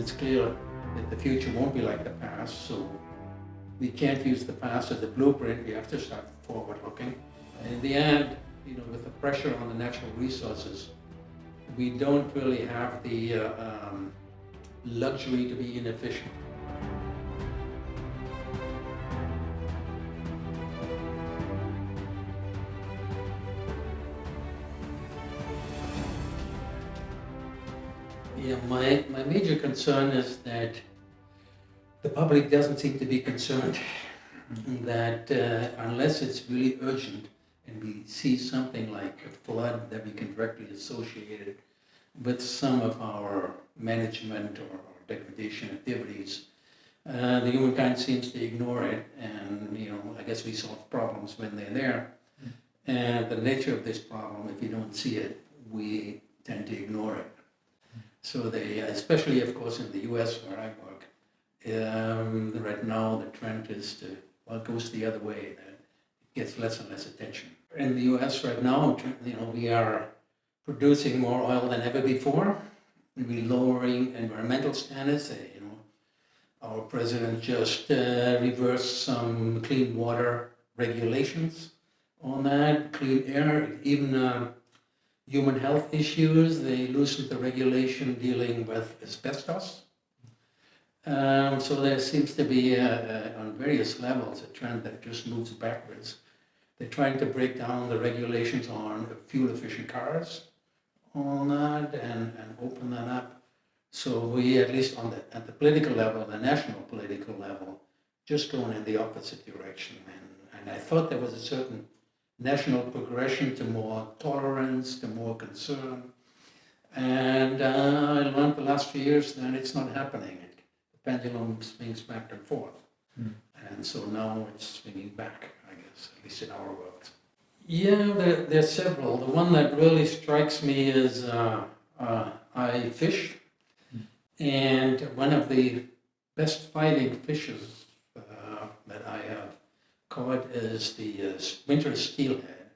it's clear that the future won't be like the past, so we can't use the past as a blueprint. We have to start forward looking. In the end, with the pressure on the natural resources, we don't really have the luxury to be inefficient. Yeah, my major concern is that the public doesn't seem to be concerned that unless it's really urgent and we see something like a flood that we can directly associate it with some of our management or degradation activities, the humankind seems to ignore it, and I guess we solve problems when they're there. And the nature of this problem, if you don't see it, we tend to ignore it. So they, especially of course in the US where I work, right now the trend is to, well, it goes the other way, that it gets less and less attention. In the US right now, we are producing more oil than ever before. We're lowering environmental standards. Our president just reversed some clean water regulations on that, clean air, even human health issues. They loosened the regulation dealing with asbestos. So there seems to be, on various levels, a trend that just moves backwards. They're trying to break down the regulations on fuel-efficient cars, on that, and open that up. So we, at least at the political level, the national political level, just going in the opposite direction. And I thought there was a certain national progression to more tolerance, to more concern. And I learned the last few years that it's not happening. The pendulum swings back and forth. And so now it's swinging back, I guess, at least in our world. Yeah, there's several. The one that really strikes me is I fish. And one of the best fighting fishes that I have caught is the winter steelhead.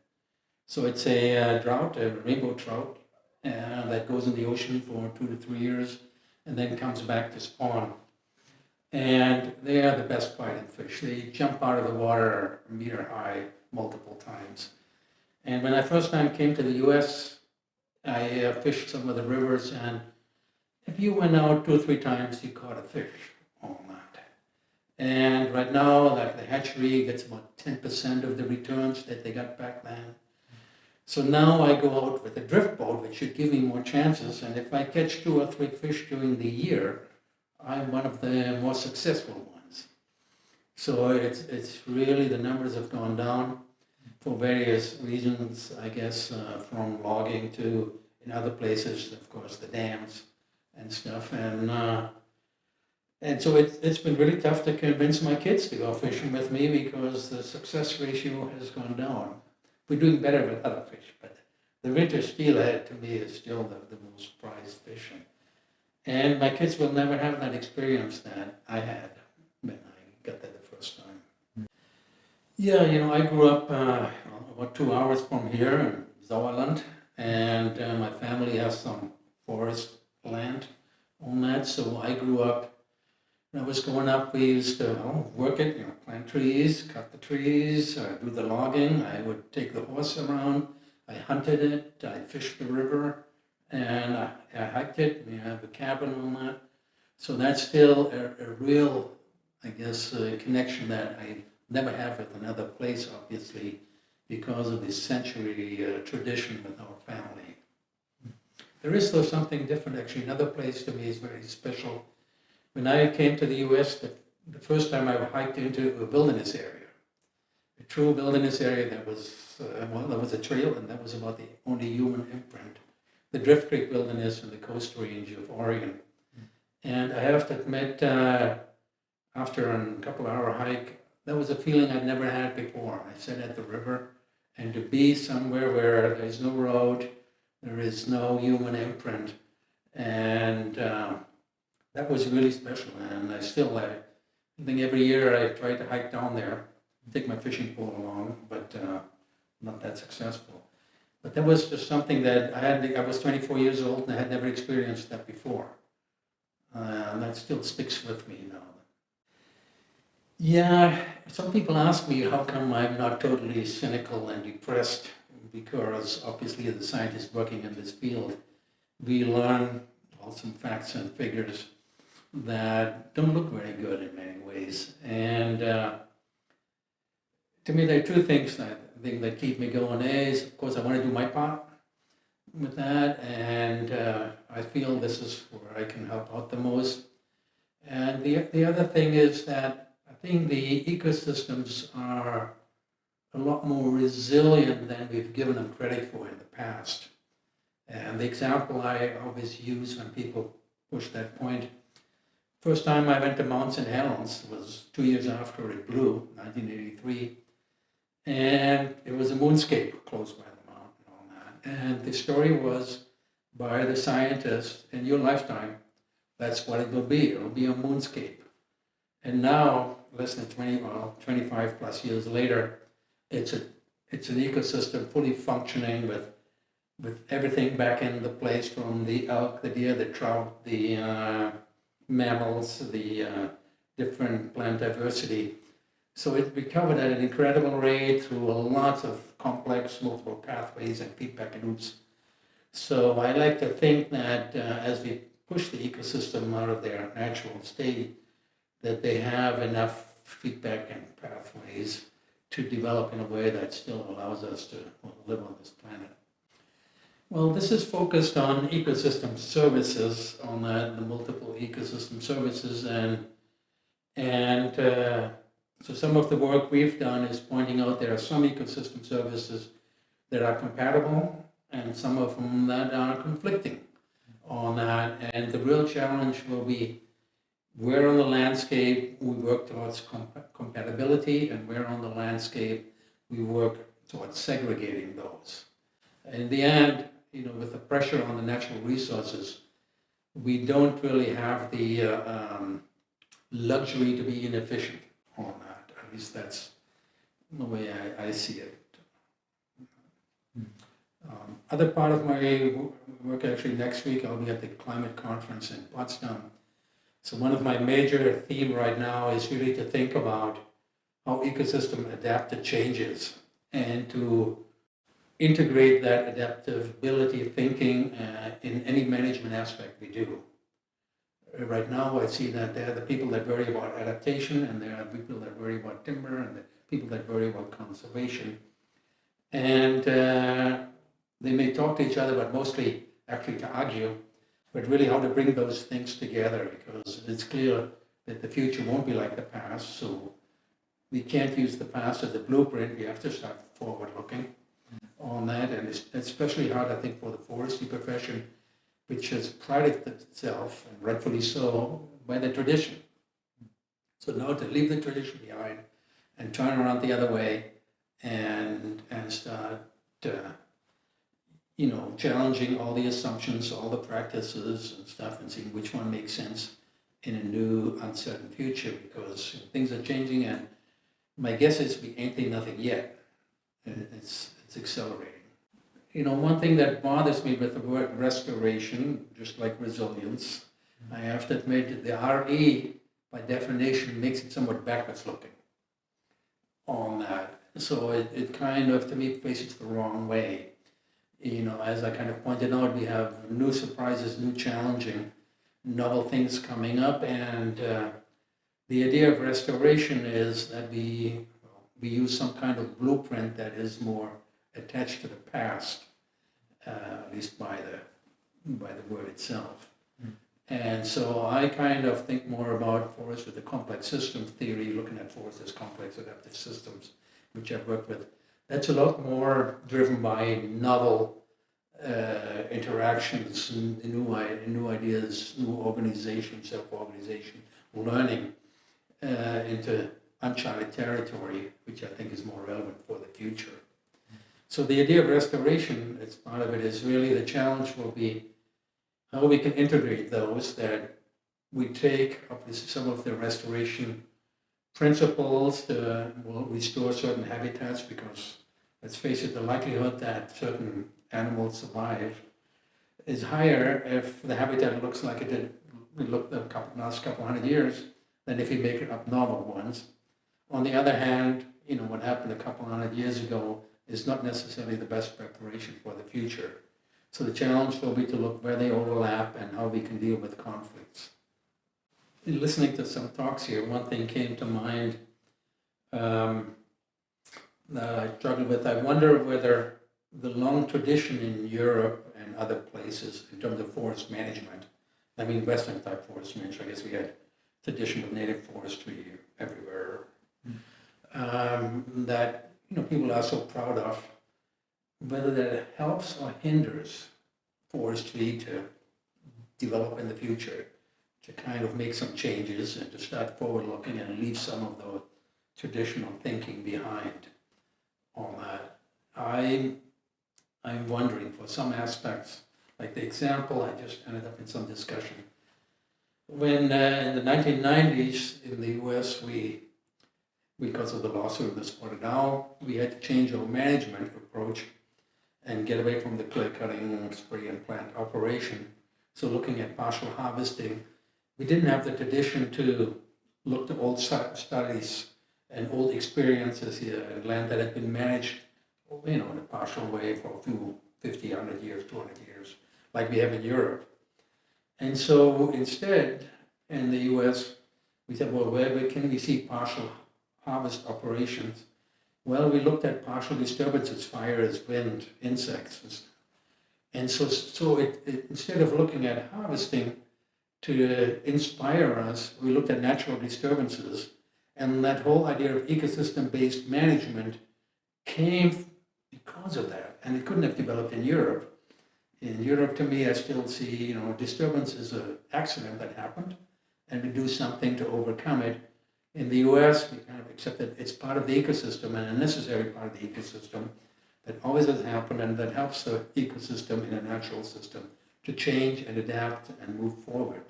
So it's a trout, a rainbow trout, that goes in the ocean for 2 to 3 years and then comes back to spawn. And they are the best fighting fish. They jump out of the water a meter high multiple times. And when I first time came to the US, I fished some of the rivers, and if you went out 2 or 3 times, you caught a fish on that. And right now, like the hatchery gets about 10% of the returns that they got back then. So now I go out with a drift boat, which should give me more chances. And if I catch 2 or 3 fish during the year, I'm one of the more successful ones. So it's really, the numbers have gone down for various reasons, I guess, from logging to, in other places, of course, the dams and stuff. And so it's been really tough to convince my kids to go fishing with me because the success ratio has gone down. We're doing better with other fish, but the winter steelhead to me is still the most prized fish. And my kids will never have that experience that I had when I got there the first time. Yeah, I grew up about 2 hours from here in Sauerland, and my family has some forest land on that. So I grew up, when I was growing up, we used to work it, plant trees, cut the trees, do the logging. I would take the horse around, I hunted it, I fished the river, and I hiked it. We have a cabin on that. So that's still a real, I guess, connection that I never have with another place, obviously, because of this century tradition with our family. There is, though, something different, actually. Another place to me is very special. When I came to the US, the first time I hiked into a wilderness area, a true wilderness area that was, there was a trail, and that was about the only human imprint. The Drift Creek Wilderness in the Coast Range of Oregon. And I have to admit, after a couple-hour hike, that was a feeling I'd never had before. I sat at the river, and to be somewhere where there's no road, there is no human imprint, and that was really special. And I think every year I try to hike down there, take my fishing pole along, but not that successful. But that was just something that I was 24 years old and I had never experienced that before. And that still sticks with me now. Yeah, some people ask me how come I'm not totally cynical and depressed, because obviously as a scientist working in this field, we learn some facts and figures that don't look very good in many ways. And to me, there are two things that I think that keep me going. A is, of course, I want to do my part with that, and I feel this is where I can help out the most. And the other thing is that I think the ecosystems are a lot more resilient than we've given them credit for in the past. And the example I always use when people push that point, first time I went to Mount St. Helens was 2 years after it blew, 1983, and it was a moonscape close by the mountain and all that. And the story was by the scientists, in your lifetime, that's what it will be. It'll be a moonscape. And now, less than 25 plus years later, it's an ecosystem fully functioning with everything back in the place, from the elk, the deer, the trout, the mammals, the different plant diversity. So it recovered at an incredible rate through lots of complex multiple pathways and feedback loops. So I like to think that as we push the ecosystem out of their natural state, that they have enough feedback and pathways to develop in a way that still allows us to live on this planet. Well, this is focused on ecosystem services, on the multiple ecosystem services, and so some of the work we've done is pointing out there are some ecosystem services that are compatible and some of them that are conflicting on that. And the real challenge will be where on the landscape we work towards compatibility and where on the landscape we work towards segregating those. In the end, with the pressure on the natural resources, we don't really have the luxury to be inefficient on that. At least that's the way I see it. Other part of my work, actually next week, I'll be at the climate conference in Potsdam. So one of my major theme right now is really to think about how ecosystem adapt to changes and to integrate that adaptability thinking in any management aspect we do. Right now, I see that there are the people that worry about adaptation, and there are people that worry about timber, and the people that worry about conservation. And they may talk to each other, but mostly actually to argue, but really how to bring those things together, because it's clear that the future won't be like the past. So we can't use the past as a blueprint. We have to start forward looking on that. And it's especially hard, I think, for the forestry profession, which has prided itself, and rightfully so, by the tradition. So now to leave the tradition behind and turn around the other way and start challenging all the assumptions, all the practices and stuff, and seeing which one makes sense in a new uncertain future, because things are changing, and my guess is we ain't seen nothing yet. It's accelerating. One thing that bothers me with the word restoration, just like resilience, I have to admit that the RE, by definition, makes it somewhat backwards looking on that. So it kind of, to me, faces the wrong way. As I kind of pointed out, we have new surprises, new challenging, novel things coming up, and the idea of restoration is that we use some kind of blueprint that is more attached to the past, at least by the word itself. And so I kind of think more about forests with the complex system theory, looking at forests as complex adaptive systems, which I've worked with. That's a lot more driven by novel interactions, new ideas, new organization, self-organization, learning into uncharted territory, which I think is more relevant for the future. So the idea of restoration, as part of it, is really the challenge will be how we can integrate those, that we take some of the restoration principles to restore certain habitats, because let's face it, the likelihood that certain animals survive is higher if the habitat looks like it did we look at last couple hundred years than if we make it up novel ones. On the other hand, what happened a couple hundred years ago is not necessarily the best preparation for the future. So the challenge will be to look where they overlap and how we can deal with conflicts. In listening to some talks here, one thing came to mind that I struggled with. I wonder whether the long tradition in Europe and other places in terms of forest management, I mean Western type forest management, I guess we had tradition of native forestry everywhere, that people are so proud of, whether that helps or hinders forestry to develop in the future, to kind of make some changes and to start forward looking and leave some of the traditional thinking behind on that. I'm wondering for some aspects, like the example, I just ended up in some discussion. When in the 1990s in the US, because of the lawsuit that started out, we had to change our management approach and get away from the clear cutting, spray and plant operation. So looking at partial harvesting, we didn't have the tradition to look to old studies and old experiences here and land that had been managed, in a partial way for a few 50, 100 years, 200 years, like we have in Europe. And so instead, in the US, we said, well, where can we see partial harvest operations? Well, we looked at partial disturbances, fires, wind, insects. And so instead of looking at harvesting to inspire us, we looked at natural disturbances. And that whole idea of ecosystem-based management came because of that. And it couldn't have developed in Europe. In Europe, to me, I still see, disturbance is an accident that happened, and we do something to overcome it. In the US, we kind of accept that it's part of the ecosystem and a necessary part of the ecosystem that always has happened and that helps the ecosystem in a natural system to change and adapt and move forward.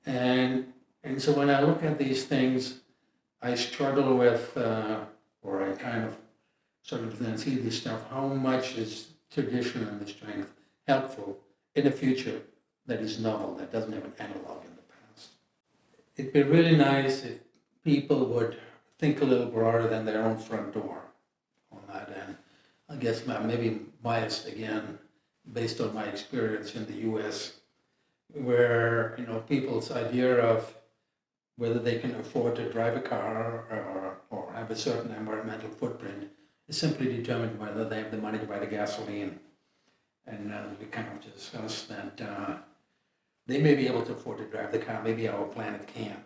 And so when I look at these things, I struggle with, or I kind of struggle to then see this stuff, how much is tradition and the strength helpful in a future that is novel, that doesn't have an analog in the past. It'd be really nice if people would think a little broader than their own front door on that. And I guess I'm maybe biased again, based on my experience in the US, where people's idea of whether they can afford to drive a car or have a certain environmental footprint is simply determined by whether they have the money to buy the gasoline. And we kind of discussed that they may be able to afford to drive the car, maybe our planet can't.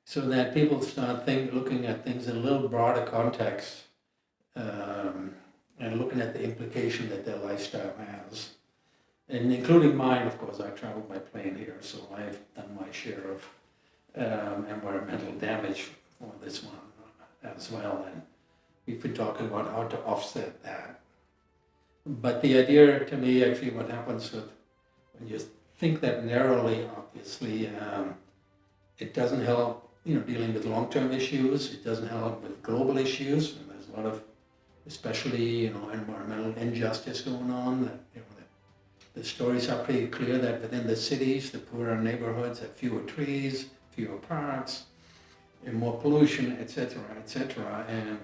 So that people start looking at things in a little broader context and looking at the implication that their lifestyle has. And including mine, of course, I traveled by plane here, so I've done my share of environmental damage for this one as well. And we've been talking about how to offset that. But the idea to me, actually, what happens when you think that narrowly, obviously, it doesn't help, dealing with long-term issues. It doesn't help with global issues. And there's a lot of, especially, environmental injustice going on. The stories are pretty clear that within the cities, the poorer neighborhoods have fewer trees, fewer parks, and more pollution, etc., etc. And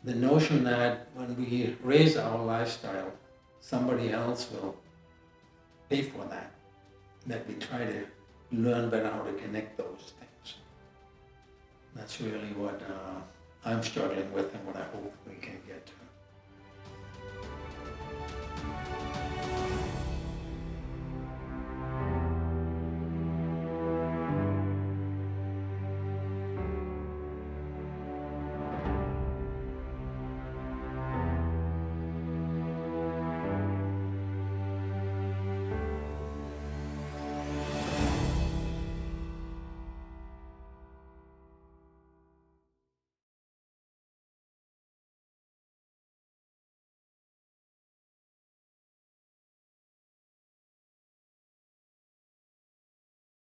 the notion that when we raise our lifestyle, somebody else will pay for that we try to learn better how to connect those things. That's really what I'm struggling with and what I hope we can get to.